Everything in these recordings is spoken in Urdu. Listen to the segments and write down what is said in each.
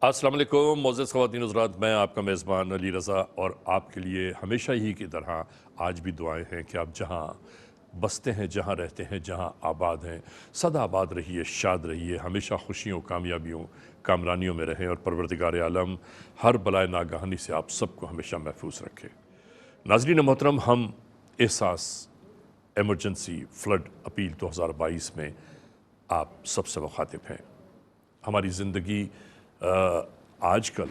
السلام علیکم معزز خواتین حضرات، میں آپ کا میزبان علی رضا اور آپ کے لیے ہمیشہ ہی کی طرح آج بھی دعائیں ہیں کہ آپ جہاں بستے ہیں، جہاں رہتے ہیں، جہاں آباد ہیں، سدا آباد رہیے، شاد رہیے، ہمیشہ خوشیوں، کامیابیوں، کامرانیوں میں رہیں اور پروردگار عالم ہر بلائے ناگہانی سے آپ سب کو ہمیشہ محفوظ رکھے۔ ناظرین محترم، ہم احساس ایمرجنسی فلڈ اپیل 2022 میں آپ سب سے مخاطب ہیں۔ ہماری زندگی آج کل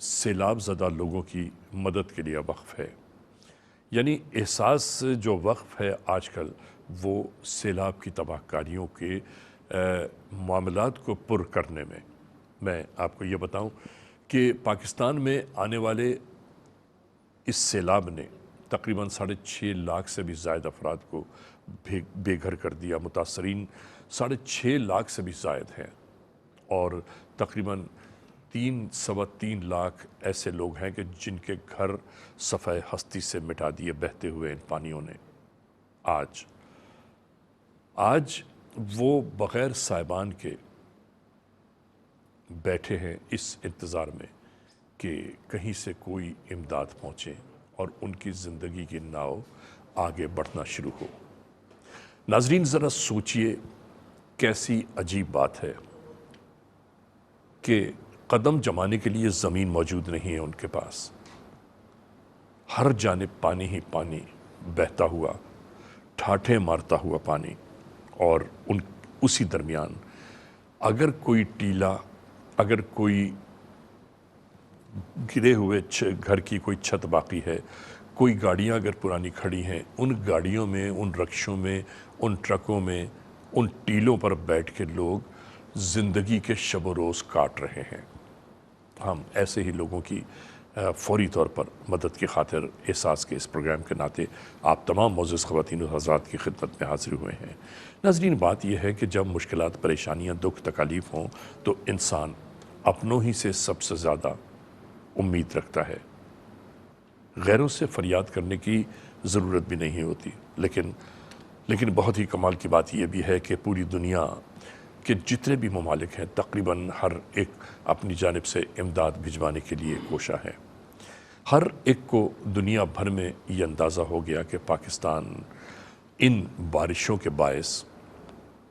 سیلاب زدہ لوگوں کی مدد کے لیے وقف ہے، یعنی احساس جو وقف ہے آج کل وہ سیلاب کی تباہ کاریوں کے معاملات کو پر کرنے میں آپ کو یہ بتاؤں کہ پاکستان میں آنے والے اس سیلاب نے تقریباً 6.5 لاکھ سے بھی زائد افراد کو بے گھر کر دیا۔ متاثرین 6.5 لاکھ سے بھی زائد ہیں اور تقریباً 3.25 لاکھ ایسے لوگ ہیں کہ جن کے گھر صفحہ ہستی سے مٹا دیے بہتے ہوئے ان پانیوں نے۔ آج وہ بغیر سائبان کے بیٹھے ہیں اس انتظار میں کہ کہیں سے کوئی امداد پہنچے اور ان کی زندگی کی ناؤ آگے بڑھنا شروع ہو۔ ناظرین ذرا سوچئے، کیسی عجیب بات ہے کہ قدم جمانے کے لیے زمین موجود نہیں ہے ان کے پاس، ہر جانب پانی ہی پانی بہتا ہوا، ٹھاٹھیں مارتا ہوا پانی، اور اسی درمیان اگر کوئی ٹیلا، اگر کوئی گرے ہوئے گھر کی کوئی چھت باقی ہے، کوئی گاڑیاں اگر پرانی کھڑی ہیں، ان گاڑیوں میں، ان رکشوں میں، ان ٹرکوں میں، ان ٹیلوں پر بیٹھ کے لوگ زندگی کے شب و روز کاٹ رہے ہیں۔ ہم ایسے ہی لوگوں کی فوری طور پر مدد کی خاطر احساس کے اس پروگرام کے ناطے آپ تمام معزز خواتین و حضرات کی خدمت میں حاضر ہوئے ہیں۔ ناظرین بات یہ ہے کہ جب مشکلات، پریشانیاں، دکھ، تکالیف ہوں تو انسان اپنوں ہی سے سب سے زیادہ امید رکھتا ہے، غیروں سے فریاد کرنے کی ضرورت بھی نہیں ہوتی۔ لیکن بہت ہی کمال کی بات یہ بھی ہے کہ پوری دنیا کہ جتنے بھی ممالک ہیں تقریباً ہر ایک اپنی جانب سے امداد بھجوانے کے لیے کوشاں ہے۔ ہر ایک کو دنیا بھر میں یہ اندازہ ہو گیا کہ پاکستان ان بارشوں کے باعث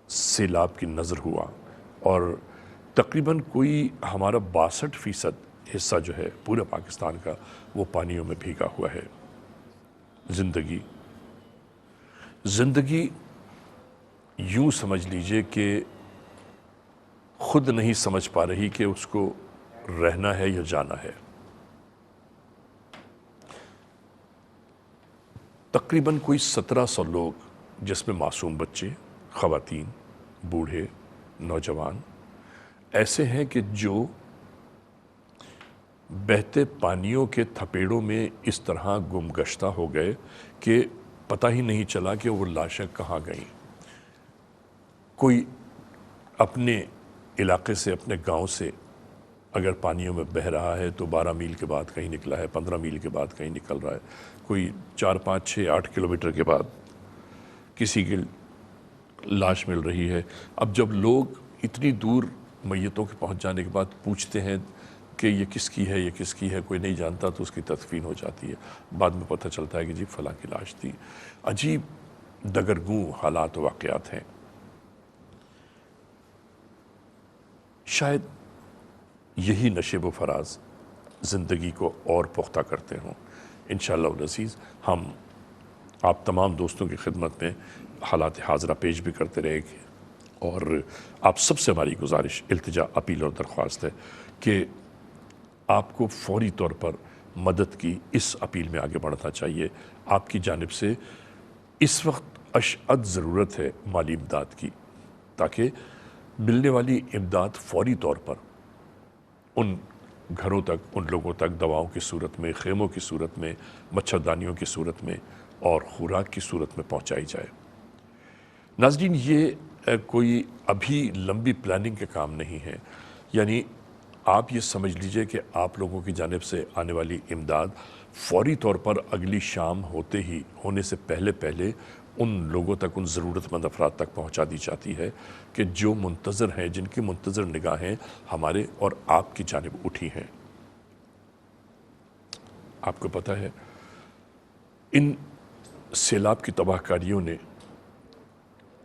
سیلاب کی نظر ہوا اور تقریباً کوئی ہمارا 62% حصہ جو ہے پورے پاکستان کا وہ پانیوں میں بھیگا ہوا ہے۔ زندگی یوں سمجھ لیجئے کہ خود نہیں سمجھ پا رہی کہ اس کو رہنا ہے یا جانا ہے۔ تقریباً کوئی 1700 لوگ، جس میں معصوم بچے، خواتین، بوڑھے، نوجوان ایسے ہیں کہ جو بہتے پانیوں کے تھپیڑوں میں اس طرح گم گشتہ ہو گئے کہ پتہ ہی نہیں چلا کہ وہ لاشیں کہاں گئیں۔ کوئی اپنے علاقے سے، اپنے گاؤں سے اگر پانیوں میں بہہ رہا ہے تو 12 میل کے بعد کہیں نکلا ہے، 15 میل کے بعد کہیں نکل رہا ہے، کوئی 4، 5، 6، 8 کلومیٹر کے بعد کسی کی لاش مل رہی ہے۔ اب جب لوگ اتنی دور میتوں کے پہنچ جانے کے بعد پوچھتے ہیں کہ یہ کس کی ہے، یہ کس کی ہے، کوئی نہیں جانتا تو اس کی تدفین ہو جاتی ہے۔ بعد میں پتہ چلتا ہے کہ جی فلاں کی لاش تھی۔ عجیب دگرگوں حالات و واقعات ہیں۔ شاید یہی نشیب و فراز زندگی کو اور پختہ کرتے ہوں۔ انشاءاللہ العزیز ہم آپ تمام دوستوں کی خدمت میں حالات حاضرہ پیش بھی کرتے رہے گے، اور آپ سب سے ہماری گزارش، التجا، اپیل اور درخواست ہے کہ آپ کو فوری طور پر مدد کی اس اپیل میں آگے بڑھنا چاہیے۔ آپ کی جانب سے اس وقت اشد ضرورت ہے مالی امداد کی، تاکہ ملنے والی امداد فوری طور پر ان گھروں تک، ان لوگوں تک دواؤں کی صورت میں، خیموں کی صورت میں، مچھردانیوں کی صورت میں اور خوراک کی صورت میں پہنچائی جائے۔ ناظرین یہ کوئی ابھی لمبی پلاننگ کے کام نہیں ہے، یعنی آپ یہ سمجھ لیجئے کہ آپ لوگوں کی جانب سے آنے والی امداد فوری طور پر اگلی شام ہونے سے پہلے ان لوگوں تک، ان ضرورت مند افراد تک پہنچا دی جاتی ہے کہ جو منتظر ہیں، جن کی منتظر نگاہیں ہمارے اور آپ کی جانب اٹھی ہیں۔ آپ کو پتہ ہے ان سیلاب کی تباہ کاریوں نے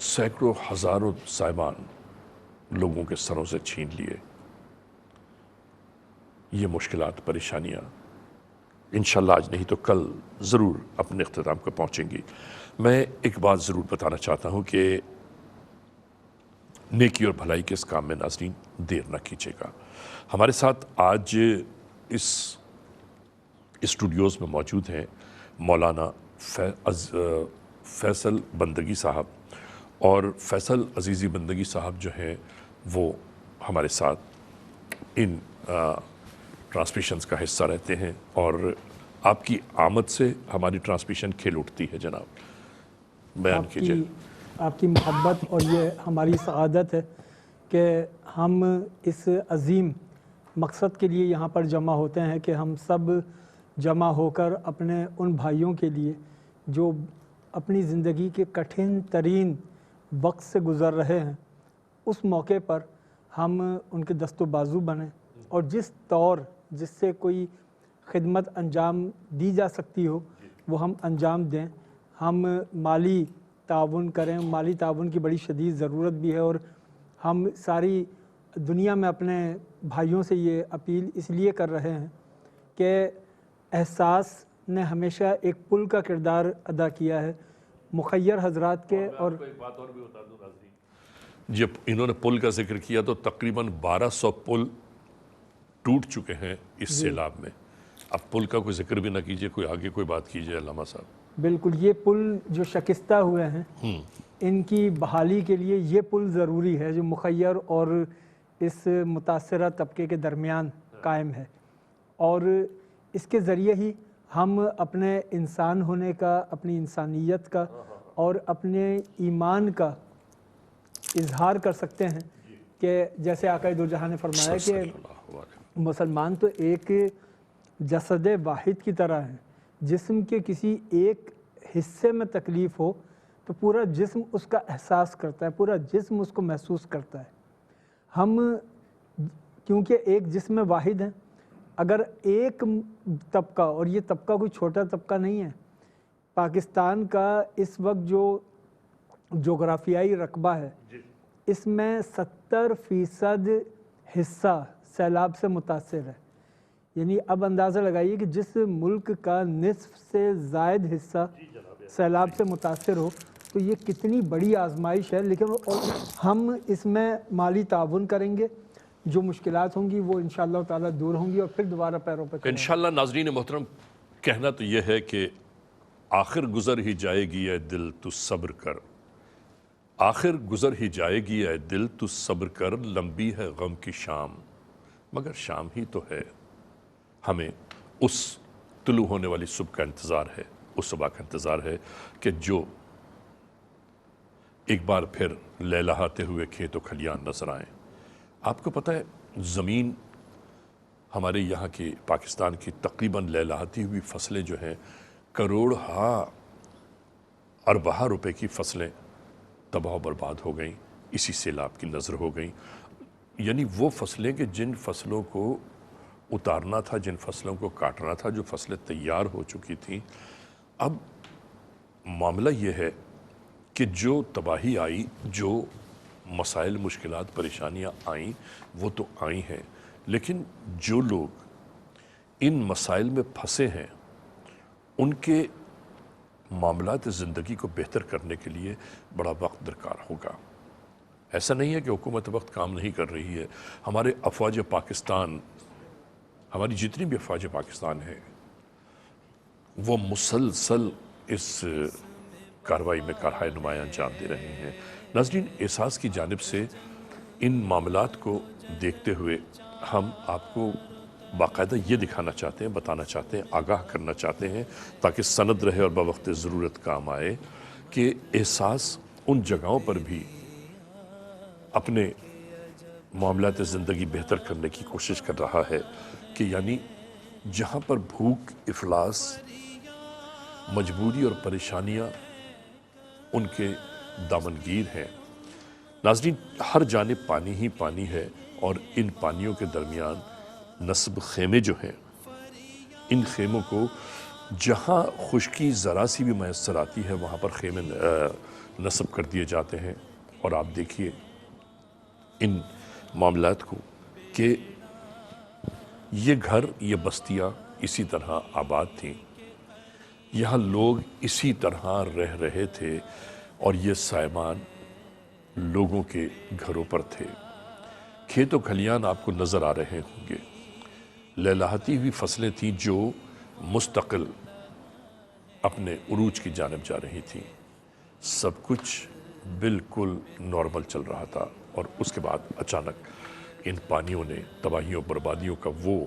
سینکڑوں ہزاروں سائبان لوگوں کے سروں سے چھین لیے۔ یہ مشکلات، پریشانیاں انشاءاللہ آج نہیں تو کل ضرور اپنے اختتام کو پہنچیں گی۔ میں ایک بات ضرور بتانا چاہتا ہوں کہ نیکی اور بھلائی کے اس کام میں ناظرین دیر نہ کیجیے گا۔ ہمارے ساتھ آج اس اسٹوڈیوز میں موجود ہیں مولانا فیصل بندگی صاحب، اور فیصل عزیزی بندگی صاحب جو ہیں وہ ہمارے ساتھ ان ٹرانسمیشنز کا حصہ رہتے ہیں، اور آپ کی آمد سے ہماری ٹرانسمیشن کھل اٹھتی ہے۔ جناب بیان کیجئے۔ آپ کی محبت اور یہ ہماری سعادت ہے کہ ہم اس عظیم مقصد کے لیے یہاں پر جمع ہوتے ہیں کہ ہم سب جمع ہو کر اپنے ان بھائیوں کے لیے جو اپنی زندگی کے کٹھن ترین وقت سے گزر رہے ہیں، اس موقع پر ہم ان کے دست و بازو بنیں، اور جس طور جس سے کوئی خدمت انجام دی جا سکتی ہو وہ ہم انجام دیں۔ ہم مالی تعاون کریں، مالی تعاون کی بڑی شدید ضرورت بھی ہے، اور ہم ساری دنیا میں اپنے بھائیوں سے یہ اپیل اس لیے کر رہے ہیں کہ احساس نے ہمیشہ ایک پل کا کردار ادا کیا ہے مخیر حضرات کے۔ اور ایک بات اور بھی بتا دوں ناظرین، جب انہوں نے پل کا ذکر کیا تو تقریباً 1200 پل ٹوٹ چکے ہیں اس سیلاب میں۔ اب پل کا کوئی ذکر بھی نہ کیجئے، کوئی آگے کوئی بات کیجئے علامہ صاحب۔ بالکل، یہ پل جو شکستہ ہوئے ہیں ان کی بحالی کے لیے یہ پل ضروری ہے جو مخیر اور اس متاثرہ طبقے کے درمیان قائم ہے، اور اس کے ذریعے ہی ہم اپنے انسان ہونے کا، اپنی انسانیت کا اور اپنے ایمان کا اظہار کر سکتے ہیں کہ جیسے آقا دو جہاں نے فرمایا کہ مسلمان تو ایک جسد واحد کی طرح ہیں، جسم کے کسی ایک حصے میں تکلیف ہو تو پورا جسم اس کا احساس کرتا ہے، پورا جسم اس کو محسوس کرتا ہے۔ ہم کیونکہ ایک جسم واحد ہیں، اگر ایک طبقہ، اور یہ طبقہ کوئی چھوٹا طبقہ نہیں ہے، پاکستان کا اس وقت جو جغرافیائی رقبہ ہے اس میں 70% حصہ سیلاب سے متاثر ہے۔ یعنی اب اندازہ لگائیے کہ جس ملک کا نصف سے زائد حصہ سیلاب سے متاثر ہو تو یہ کتنی بڑی آزمائش ہے، لیکن ہم اس میں مالی تعاون کریں گے، جو مشکلات ہوں گی وہ انشاءاللہ تعالیٰ دور ہوں گی، اور پھر دوبارہ پیروں پہ کھڑے انشاءاللہ ناظرین محترم، کہنا تو یہ ہے کہ آخر گزر ہی جائے گی اے دل تو صبر کر، آخر گزر ہی جائے گی اے دل تو صبر کر، لمبی ہے غم کی شام مگر شام ہی تو ہے۔ ہمیں اس طلوع ہونے والی صبح کا انتظار ہے، اس صبح کا انتظار ہے کہ جو ایک بار پھر لہلہاتے ہوئے کھیت و کھلیان نظر آئیں۔ آپ کو پتہ ہے زمین ہمارے یہاں کی، پاکستان کی تقریباً لہلہاتی ہوئی فصلیں جو ہیں، کروڑہا اربہ روپے کی فصلیں تباہ و برباد ہو گئیں، اسی سیلاب کی نظر ہو گئیں۔ یعنی وہ فصلیں کہ جن فصلوں کو اتارنا تھا، جن فصلوں کو کاٹنا تھا، جو فصلیں تیار ہو چکی تھیں، اب معاملہ یہ ہے کہ جو تباہی آئی، جو مسائل، مشکلات، پریشانیاں آئیں وہ تو آئی ہیں، لیکن جو لوگ ان مسائل میں پھنسے ہیں ان کے معاملات زندگی کو بہتر کرنے کے لیے بڑا وقت درکار ہوگا۔ ایسا نہیں ہے کہ حکومت وقت کام نہیں کر رہی ہے، ہمارے افواج پاکستان، ہماری جتنی بھی افواج پاکستان ہیں وہ مسلسل اس کارروائی میں کارہائے نمایاں انجام دے رہے ہیں۔ ناظرین، احساس کی جانب سے ان معاملات کو دیکھتے ہوئے ہم آپ کو باقاعدہ یہ دکھانا چاہتے ہیں، بتانا چاہتے ہیں، آگاہ کرنا چاہتے ہیں تاکہ سند رہے اور بوقت ضرورت کام آئے کہ احساس ان جگہوں پر بھی اپنے معاملات زندگی بہتر کرنے کی کوشش کر رہا ہے کہ یعنی جہاں پر بھوک، افلاس، مجبوری اور پریشانیاں ان کے دامنگیر ہیں۔ ناظرین، ہر جانب پانی ہی پانی ہے، اور ان پانیوں کے درمیان نصب خیمے جو ہیں، ان خیموں کو جہاں خشکی ذرا سی بھی میسر آتی ہے وہاں پر خیمے نصب کر دیے جاتے ہیں۔ اور آپ دیکھیے ان معاملات کو کہ یہ گھر، یہ بستیاں اسی طرح آباد تھیں، یہاں لوگ اسی طرح رہ رہے تھے، اور یہ سائبان لوگوں کے گھروں پر تھے۔ کھیت و کھلیان آپ کو نظر آ رہے ہوں گے، لہلہاتی ہوئی فصلیں تھیں جو مستقل اپنے عروج کی جانب جا رہی تھیں۔ سب کچھ بالکل نارمل چل رہا تھا، اور اس کے بعد اچانک ان پانیوں نے تباہیوں بربادیوں کا وہ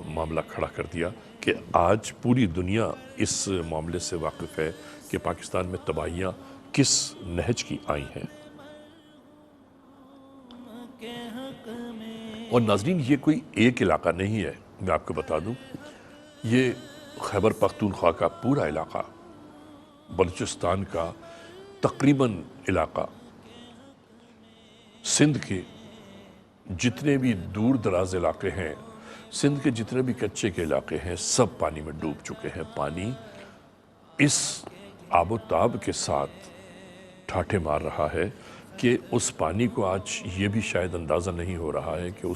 معاملہ کھڑا کر دیا کہ آج پوری دنیا اس معاملے سے واقف ہے کہ پاکستان میں تباہیاں کس نہج کی آئی ہیں۔ اور ناظرین، یہ کوئی ایک علاقہ نہیں ہے، میں آپ کو بتا دوں، یہ خیبر پختونخوا کا پورا علاقہ، بلوچستان کا تقریباً علاقہ، سندھ کے جتنے بھی دور دراز علاقے ہیں، سندھ کے جتنے بھی کچے کے علاقے ہیں، سب پانی میں ڈوب چکے ہیں۔ پانی اس آب و تاب کے ساتھ ٹھاٹھے مار رہا ہے کہ اس پانی کو آج یہ بھی شاید اندازہ نہیں ہو رہا ہے کہ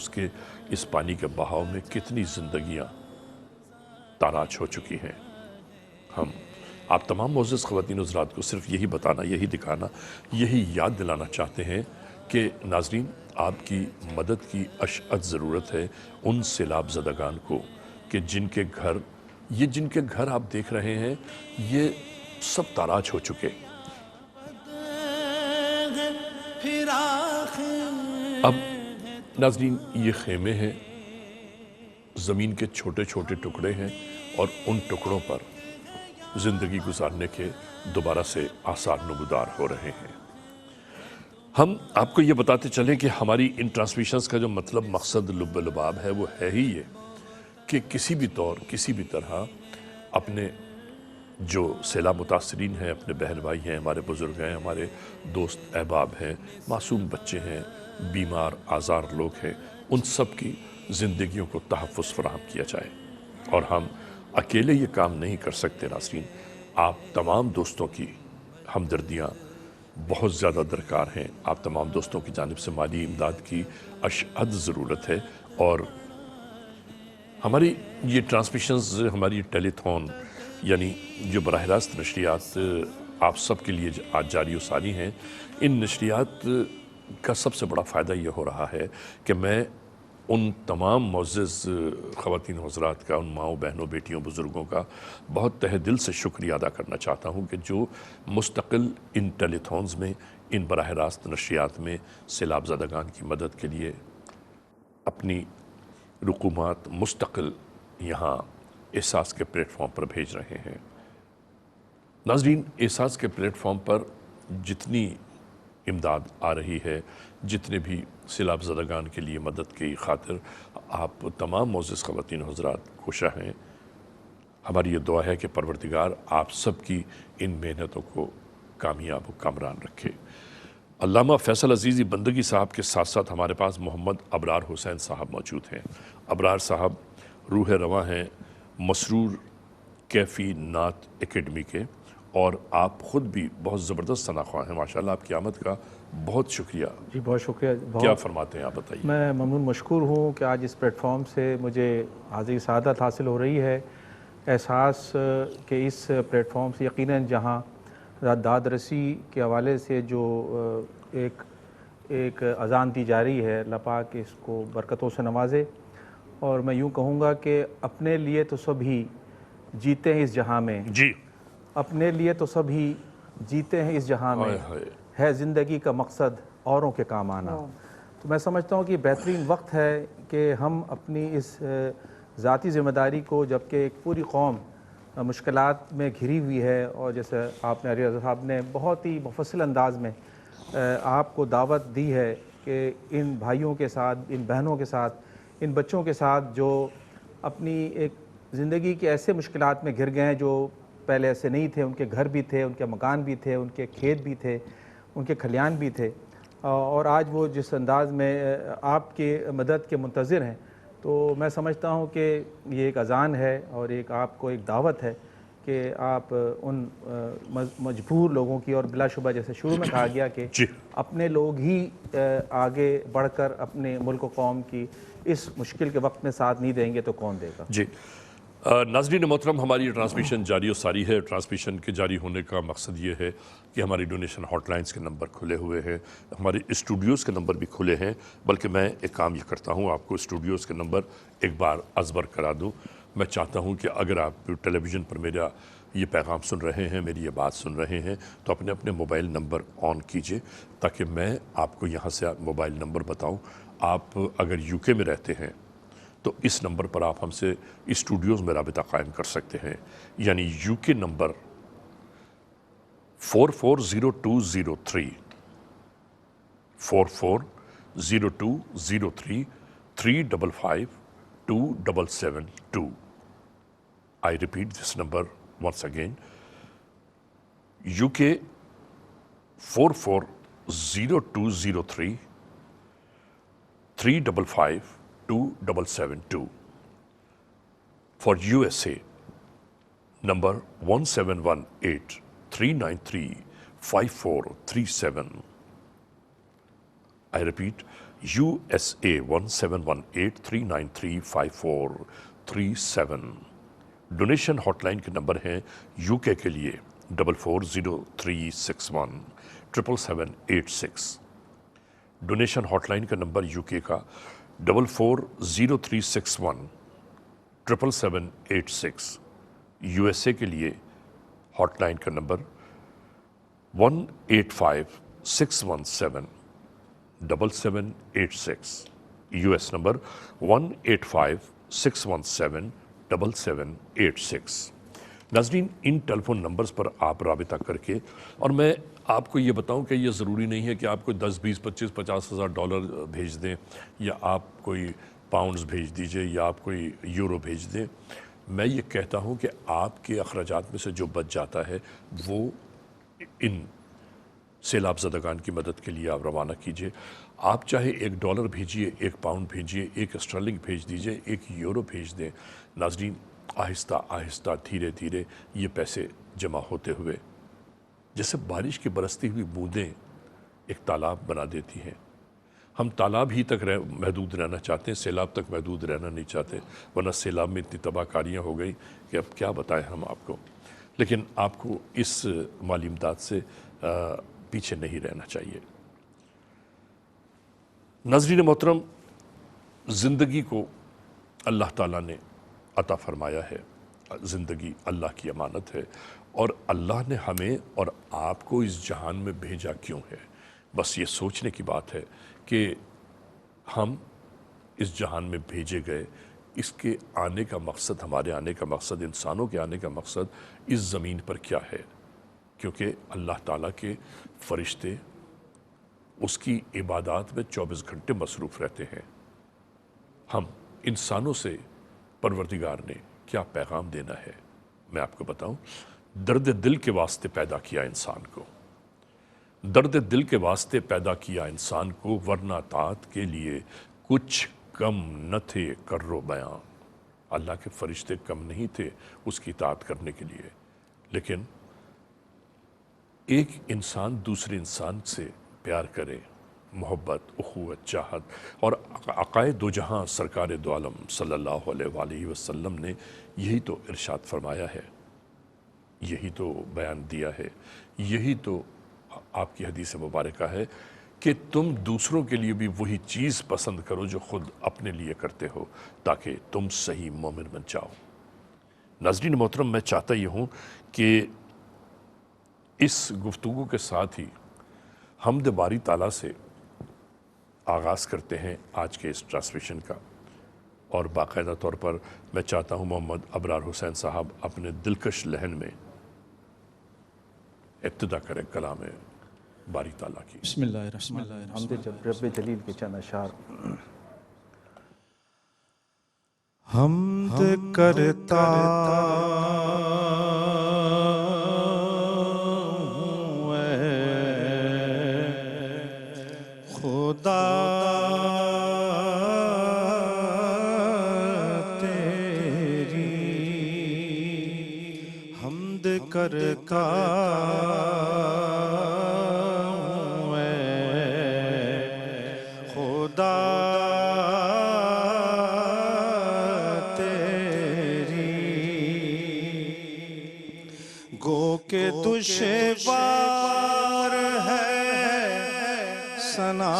اس پانی کے بہاؤ میں کتنی زندگیاں تاراج ہو چکی ہیں۔ ہم آپ تمام معزز خواتین و حضرات کو صرف یہی بتانا، یہی دکھانا، یہی یاد دلانا چاہتے ہیں کہ ناظرین، آپ کی مدد کی اشد ضرورت ہے ان سیلاب زدگان کو کہ جن کے گھر آپ دیکھ رہے ہیں یہ سب تاراج ہو چکے۔ اب ناظرین، یہ خیمے ہیں، زمین کے چھوٹے چھوٹے ٹکڑے ہیں، اور ان ٹکڑوں پر زندگی گزارنے کے دوبارہ سے آثار نمودار ہو رہے ہیں۔ ہم آپ کو یہ بتاتے چلیں کہ ہماری ان ٹرانسمیشنز کا جو مطلب، مقصد، لب و لباب ہے، وہ ہے ہی یہ کہ کسی بھی طور، کسی بھی طرح اپنے جو سیلاب متاثرین ہیں، اپنے بہن بھائی ہیں، ہمارے بزرگ ہیں، ہمارے دوست احباب ہیں، معصوم بچے ہیں، بیمار آزار لوگ ہیں، ان سب کی زندگیوں کو تحفظ فراہم کیا جائے۔ اور ہم اکیلے یہ کام نہیں کر سکتے ناظرین، آپ تمام دوستوں کی ہمدردیاں بہت زیادہ درکار ہیں۔ آپ تمام دوستوں کی جانب سے مالی امداد کی اشد ضرورت ہے، اور ہماری یہ ٹرانسمیشنز، ہماری ٹیلی تھون، یعنی جو براہ راست نشریات آپ سب کے لیے آج جاری و ساری ہیں، ان نشریات کا سب سے بڑا فائدہ یہ ہو رہا ہے کہ میں ان تمام معزز خواتین حضرات کا، ان ماؤں، بہنوں، بیٹیوں، بزرگوں کا بہت تہ دل سے شکریہ ادا کرنا چاہتا ہوں کہ جو مستقل ان ٹیلی تھونز میں، ان براہ راست نشریات میں سیلاب زدگان کی مدد کے لیے اپنی رقومات مستقل یہاں احساس کے پلیٹ فارم پر بھیج رہے ہیں۔ ناظرین، احساس کے پلیٹ فارم پر جتنی امداد آ رہی ہے، جتنے بھی سیلاب زدگان کے لیے مدد کی خاطر آپ تمام معزز خواتین حضرات کوشاں ہیں، ہماری یہ دعا ہے کہ پروردگار آپ سب کی ان محنتوں کو کامیاب و کامران رکھے۔ علامہ فیصل عزیزی بندگی صاحب کے ساتھ ساتھ ہمارے پاس محمد ابرار حسین صاحب موجود ہیں۔ ابرار صاحب روح رواں ہیں مسرور کیفی نعت اکیڈمی کے، اور آپ خود بھی بہت زبردست ثناءخواہ ہیں، ماشاءاللہ۔ آپ کی آمد کا بہت شکریہ۔ جی بہت شکریہ۔ کیا فرماتے ہیں آپ، بتائیے۔ میں ممنون مشکور ہوں کہ آج اس پلیٹ فارم سے مجھے حاضری سعادت حاصل ہو رہی ہے۔ احساس کہ اس پلیٹ فارم سے یقیناً جہاں داد رسی کے حوالے سے جو ایک اذان دی جا رہی ہے، اللہ پاک اس کو برکتوں سے نوازے، اور میں یوں کہوں گا کہ اپنے لیے تو سبھی جیتے ہیں اس جہاں میں، جی، اپنے لیے تو سبھی جیتے ہیں اس جہاں میں، ہے زندگی کا مقصد اوروں کے کام آنا۔ تو میں سمجھتا ہوں کہ بہترین وقت ہے کہ ہم اپنی اس ذاتی ذمہ داری کو، جبکہ ایک پوری قوم مشکلات میں گھری ہوئی ہے، اور جیسے آپ نے علی رضا صاحب نے بہت ہی مفصل انداز میں آپ کو دعوت دی ہے کہ ان بھائیوں کے ساتھ، ان بہنوں کے ساتھ، ان بچوں کے ساتھ جو اپنی ایک زندگی کے ایسے مشکلات میں گھر گئے ہیں جو پہلے ایسے نہیں تھے، ان کے گھر بھی تھے، ان کے مکان بھی تھے، ان کے کھیت بھی تھے، ان کے کھلیان بھی تھے، اور آج وہ جس انداز میں آپ کی مدد کے منتظر ہیں، تو میں سمجھتا ہوں کہ یہ ایک اذان ہے اور ایک آپ کو ایک دعوت ہے کہ آپ ان مجبور لوگوں کی، اور بلا شبہ جیسے شروع میں کہا گیا کہ جی اپنے لوگ ہی آگے بڑھ کر اپنے ملک و قوم کی اس مشکل کے وقت میں ساتھ نہیں دیں گے تو کون دے گا؟ جی ناظرین محترم، ہماری ٹرانسمیشن جاری و ساری ہے۔ ٹرانسمیشن کے جاری ہونے کا مقصد یہ ہے کہ ہماری ڈونیشن ہاٹ لائنز کے نمبر کھلے ہوئے ہیں، ہمارے اسٹوڈیوز کے نمبر بھی کھلے ہیں، بلکہ میں ایک کام یہ کرتا ہوں، آپ کو اسٹوڈیوز کے نمبر ایک بار ازبر کرا دوں۔ میں چاہتا ہوں کہ اگر آپ ٹیلی ویژن پر میرا یہ پیغام سن رہے ہیں، میری یہ بات سن رہے ہیں، تو اپنے اپنے موبائل نمبر آن کیجئے تاکہ میں آپ کو یہاں سے موبائل نمبر بتاؤں۔ آپ اگر یو کے میں رہتے ہیں تو اس نمبر پر آپ ہم سے اسٹوڈیوز میں رابطہ قائم کر سکتے ہیں، یعنی یو کے number 440203 440203 3552772. I repeat this number once again. UK 440203 3552772. For USA, number 1718-393-5437. I repeat, USA 1718-393-5437. Donation hotline کے نمبر ہیں یو کے لیے 440361 77786. ڈونیشن ہاٹ لائن کا نمبر یو کے کا 440361 77786. یو ایس اے کے لیے ہاٹ لائن کا نمبر 185-617-7786. U S number 185-617-7786. ناظرین، ان ٹیلی فون نمبرز پر آپ رابطہ کر کے، اور میں آپ کو یہ بتاؤں کہ یہ ضروری نہیں ہے کہ آپ کو 10 20 25 50 ہزار ڈالر بھیج دیں، یا آپ کوئی پاؤنڈز بھیج دیجئے، یا آپ کوئی یورو بھیج دیں۔ میں یہ کہتا ہوں کہ آپ کے اخراجات میں سے جو بچ جاتا ہے وہ ان سیلاب زدگان کی مدد کے لیے آپ روانہ کیجئے۔ آپ چاہے $1 بھیجئے، 1 پاؤنڈ بھیجئے، 1 اسٹرلنگ بھیج دیجئے، 1 یورو بھیج دیں۔ ناظرین، آہستہ آہستہ دھیرے دھیرے یہ پیسے جمع ہوتے ہوئے جیسے بارش کی برستی ہوئی بوندیں ایک تالاب بنا دیتی ہیں۔ ہم تالاب ہی تک محدود رہنا چاہتے ہیں، سیلاب تک محدود رہنا نہیں چاہتے، ورنہ سیلاب میں اتنی تباہ کاریاں ہو گئی کہ اب کیا بتائیں ہم آپ کو۔ لیکن آپ کو اس مالی امداد سے پیچھے نہیں رہنا چاہیے۔ ناظرین محترم، زندگی کو اللہ تعالیٰ نے عطا فرمایا ہے، زندگی اللہ کی امانت ہے، اور اللہ نے ہمیں اور آپ کو اس جہان میں بھیجا کیوں ہے؟ بس یہ سوچنے کی بات ہے کہ ہم اس جہان میں بھیجے گئے، اس کے آنے کا مقصد، ہمارے آنے کا مقصد، انسانوں کے آنے کا مقصد اس زمین پر کیا ہے؟ کیونکہ اللہ تعالیٰ کے فرشتے اس کی عبادات میں 24 گھنٹے مصروف رہتے ہیں۔ ہم انسانوں سے پروردگار نے کیا پیغام دینا ہے؟ میں آپ کو بتاؤں، درد دل کے واسطے پیدا کیا انسان کو، درد دل کے واسطے پیدا کیا انسان کو، ورنہ طاعت کے لیے کچھ کم نہ تھے کرو بیاں۔ اللہ کے فرشتے کم نہیں تھے اس کی اطاعت کرنے کے لیے، لیکن ایک انسان دوسرے انسان سے پیار کرے، محبت، اخوت، چاہت، اور عقائد دو جہاں سرکار دو عالم صلی اللہ علیہ وآلہ وسلم نے یہی تو ارشاد فرمایا ہے، یہی تو بیان دیا ہے، یہی تو آپ کی حدیث مبارکہ ہے کہ تم دوسروں کے لیے بھی وہی چیز پسند کرو جو خود اپنے لیے کرتے ہو، تاکہ تم صحیح مومن بن جاؤ۔ ناظرین محترم، میں چاہتا یہ ہوں کہ اس گفتگو کے ساتھ ہی حمد باری تعالیٰ سے آغاز کرتے ہیں آج کے اس ٹرانسمیشن کا، اور باقاعدہ طور پر میں چاہتا ہوں محمد ابرار حسین صاحب اپنے دلکش لہن میں ابتدا کریں کلام باری تعالیٰ کی۔ بسم اللہ الرحمن الرحیم۔ حمد رب جلیل کے چند اشعار۔ حمد کرتا کرتا ہوں اے خدا گو کہ دشوار ہے ثنا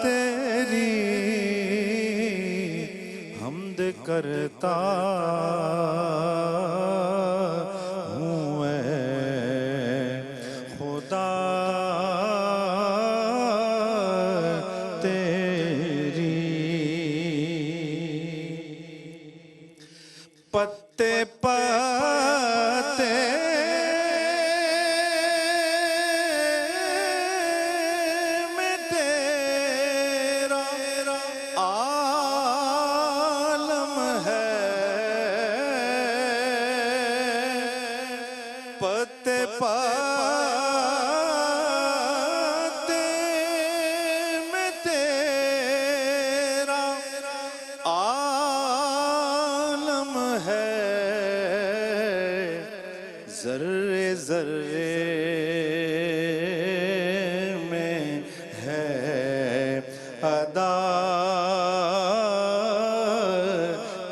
تیری حمد کرتا ہوں اے خدا تیری پتے پتے میں تیرا عالم ہے پتے پتے میں تیرا عالم ہے ذرے ذرے میں ہے ادا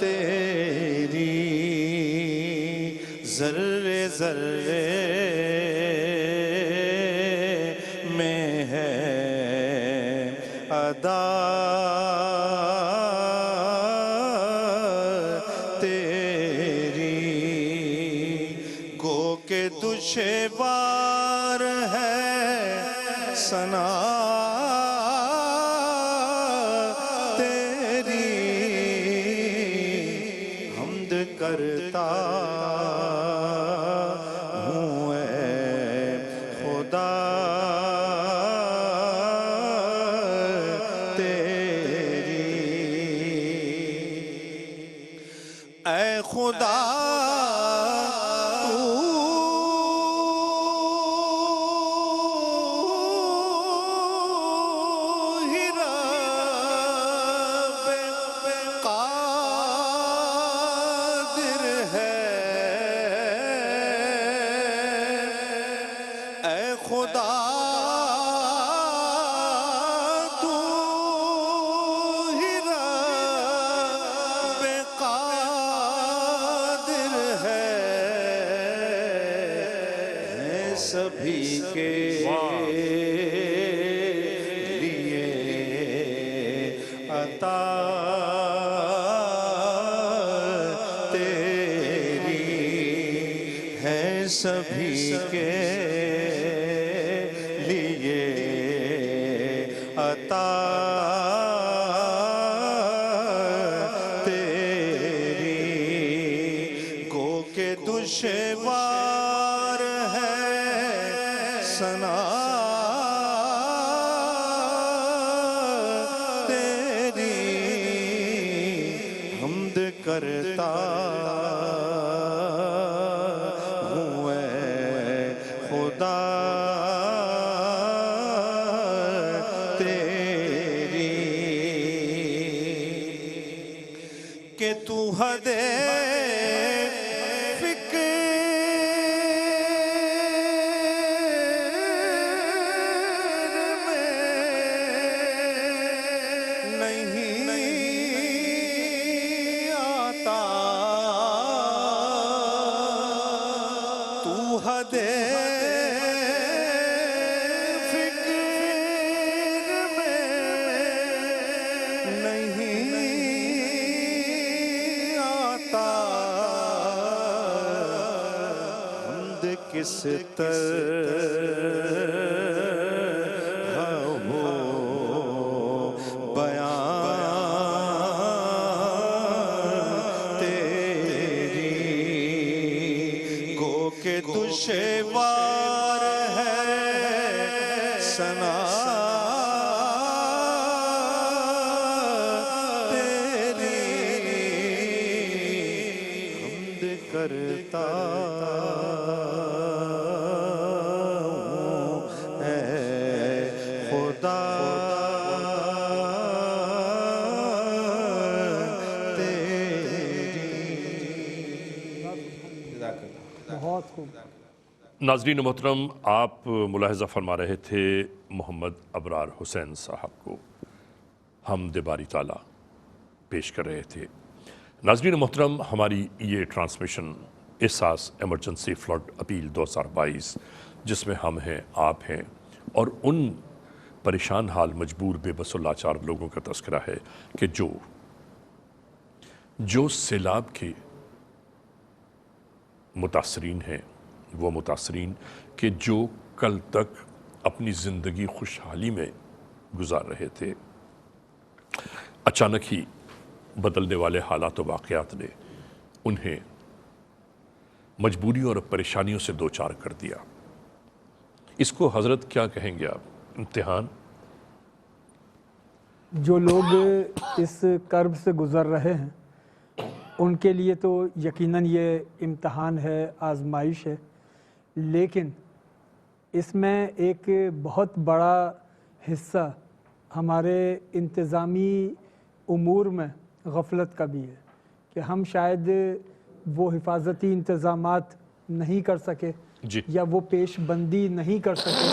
تیری ذرے ذرے میں ہے ادا دشوار ہے ثنا تیری حمد کرتا ہوں اے خدا تیری اے خدا خدا تو ہی رب قادر ہے سبھی کے لیے عطا تیری ہے سبھی کے عطا تیری گو کہ دشوار ہے ثنا تیری حمد کرتا ہوں اے خدا کہ تو حد فکر میں نہیں آتا تو حد فکر میں نہیں حمد کس طرح ہو بیان تیری گو کہ دشوار ہے ثنا کرتا ہوں اے خدا تیری ناظرین محترم، آپ ملاحظہ فرما رہے تھے محمد ابرار حسین صاحب کو حمد باری تعالیٰ پیش کر رہے تھے۔ ناظرین محترم، ہماری یہ ٹرانسمیشن احساس ایمرجنسی فلڈ اپیل 2022 جس میں ہم ہیں، آپ ہیں، اور ان پریشان حال، مجبور، بے بس و لاچار لوگوں کا تذکرہ ہے کہ جو سیلاب کے متاثرین ہیں، وہ متاثرین کہ جو کل تک اپنی زندگی خوشحالی میں گزار رہے تھے، اچانک ہی بدلنے والے حالات و واقعات نے انہیں مجبوری اور پریشانیوں سے دوچار کر دیا۔ اس کو حضرت کیا کہیں گے آپ؟ امتحان؟ جو لوگ اس کرب سے گزر رہے ہیں ان کے لیے تو یقیناً یہ امتحان ہے، آزمائش ہے، لیکن اس میں ایک بہت بڑا حصہ ہمارے انتظامی امور میں غفلت کا بھی ہے کہ ہم شاید وہ حفاظتی انتظامات نہیں کر سکے جی، یا وہ پیش بندی نہیں کر سکے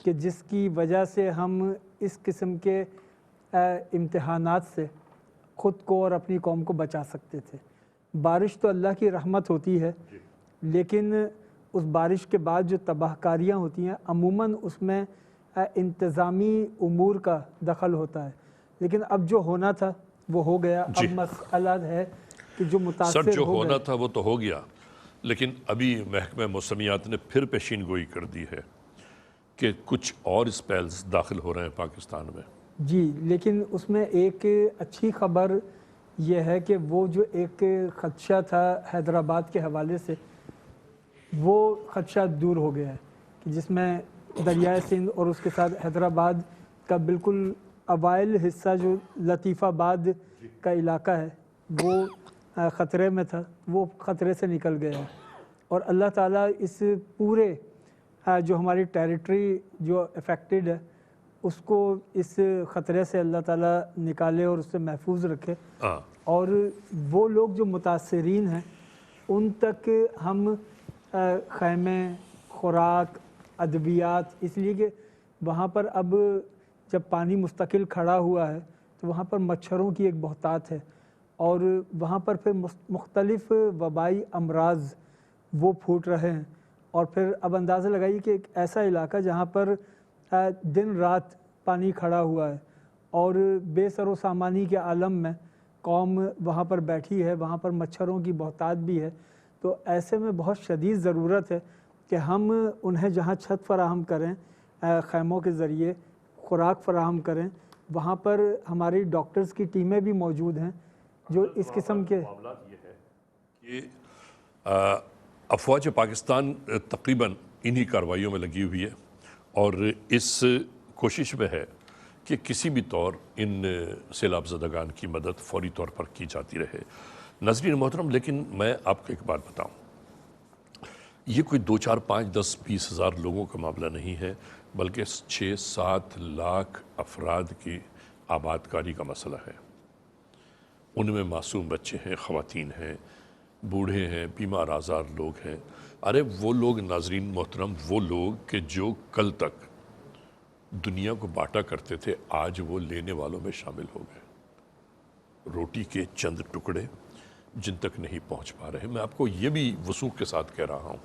کہ جس کی وجہ سے ہم اس قسم کے امتحانات سے خود کو اور اپنی قوم کو بچا سکتے تھے۔ بارش تو اللہ کی رحمت ہوتی ہے، لیکن اس بارش کے بعد جو تباہ کاریاں ہوتی ہیں عموماً اس میں انتظامی امور کا دخل ہوتا ہے، لیکن اب جو ہونا تھا وہ ہو گیا۔ اب مسئلہ ہے کہ جو متاثر سر، جو ہو ہونا گئے، تھا وہ تو ہو گیا، لیکن ابھی محکمہ موسمیات نے پھر پیشین گوئی کر دی ہے کہ کچھ اور اسپیلز داخل ہو رہے ہیں پاکستان میں۔ جی، لیکن اس میں ایک اچھی خبر یہ ہے کہ وہ جو ایک خدشہ تھا حیدرآباد کے حوالے سے، وہ خدشہ دور ہو گیا ہے کہ جس میں دریائے سندھ اور اس کے ساتھ حیدرآباد کا بالکل اوائل حصہ جو لطیف آباد کا علاقہ ہے وہ خطرے میں تھا، وہ خطرے سے نکل گیا ہے، اور اللہ تعالیٰ اس پورے جو ہماری ٹیریٹری جو افیکٹڈ ہے اس کو اس خطرے سے اللہ تعالیٰ نکالے اور اس سے محفوظ رکھے، اور وہ لوگ جو متاثرین ہیں ان تک ہم خیمے، خوراک، ادویات، اس لیے کہ وہاں پر اب جب پانی مستقل کھڑا ہوا ہے تو وہاں پر مچھروں کی ایک بہتات ہے، اور وہاں پر پھر مختلف وبائی امراض وہ پھوٹ رہے ہیں، اور پھر اب اندازہ لگائیے کہ ایک ایسا علاقہ جہاں پر دن رات پانی کھڑا ہوا ہے اور بے سر و سامانی کے عالم میں قوم وہاں پر بیٹھی ہے، وہاں پر مچھروں کی بہتات بھی ہے، تو ایسے میں بہت شدید ضرورت ہے کہ ہم انہیں جہاں چھت فراہم کریں، خیموں کے ذریعے خوراک فراہم کریں، وہاں پر ہماری ڈاکٹرز کی ٹیمیں بھی موجود ہیں جو اس قسم کے معاملات یہ ہے کہ افواج پاکستان تقریباً انہی کارروائیوں میں لگی ہوئی ہے اور اس کوشش میں ہے کہ کسی بھی طور ان سیلاب زدگان کی مدد فوری طور پر کی جاتی رہے۔ ناظرین محترم، لیکن میں آپ کو ایک بات بتاؤں، یہ کوئی 2، 4، 5، 10، 20 ہزار لوگوں کا معاملہ نہیں ہے، بلکہ 6، 7 لاکھ افراد کی آباد کاری کا مسئلہ ہے۔ ان میں معصوم بچے ہیں، خواتین ہیں، بوڑھے ہیں، بیمار آزار لوگ ہیں۔ ارے وہ لوگ، ناظرین محترم، وہ لوگ کہ جو کل تک دنیا کو بانٹا کرتے تھے، آج وہ لینے والوں میں شامل ہو گئے۔ روٹی کے چند ٹکڑے جن تک نہیں پہنچ پا رہے۔ میں آپ کو یہ بھی وثوق کے ساتھ کہہ رہا ہوں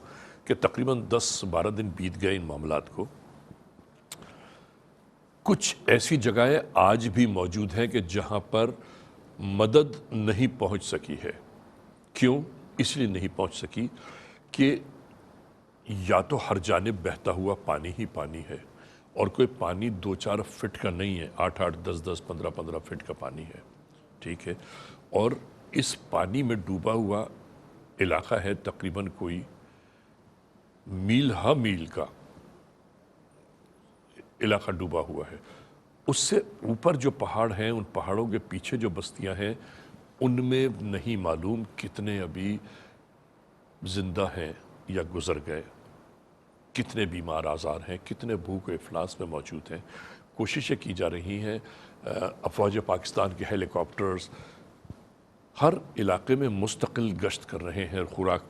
کہ تقریباً 10-12 دن بیت گئے ان معاملات کو۔ کچھ ایسی جگہیں آج بھی موجود ہیں کہ جہاں پر مدد نہیں پہنچ سکی ہے۔ کیوں؟ اس لیے نہیں پہنچ سکی کہ یا تو ہر جانب بہتا ہوا پانی ہی پانی ہے، اور کوئی پانی 2-4 فٹ کا نہیں ہے، 8-8، 10-10، 15-15 فٹ کا پانی ہے، ٹھیک ہے، اور اس پانی میں ڈوبا ہوا علاقہ ہے تقریباً کوئی میل ہا میل کا علاقہ ڈوبا ہوا ہے۔ اس سے اوپر جو پہاڑ ہیں، ان پہاڑوں کے پیچھے جو بستیاں ہیں، ان میں نہیں معلوم کتنے ابھی زندہ ہیں یا گزر گئے، کتنے بیمار آزار ہیں، کتنے بھوک و افلاس میں موجود ہیں۔ کوششیں کی جا رہی ہیں، افواج پاکستان کے ہیلی کاپٹرز ہر علاقے میں مستقل گشت کر رہے ہیں، خوراک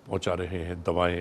پہنچا رہے ہیں، دوائیں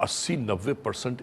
80-90%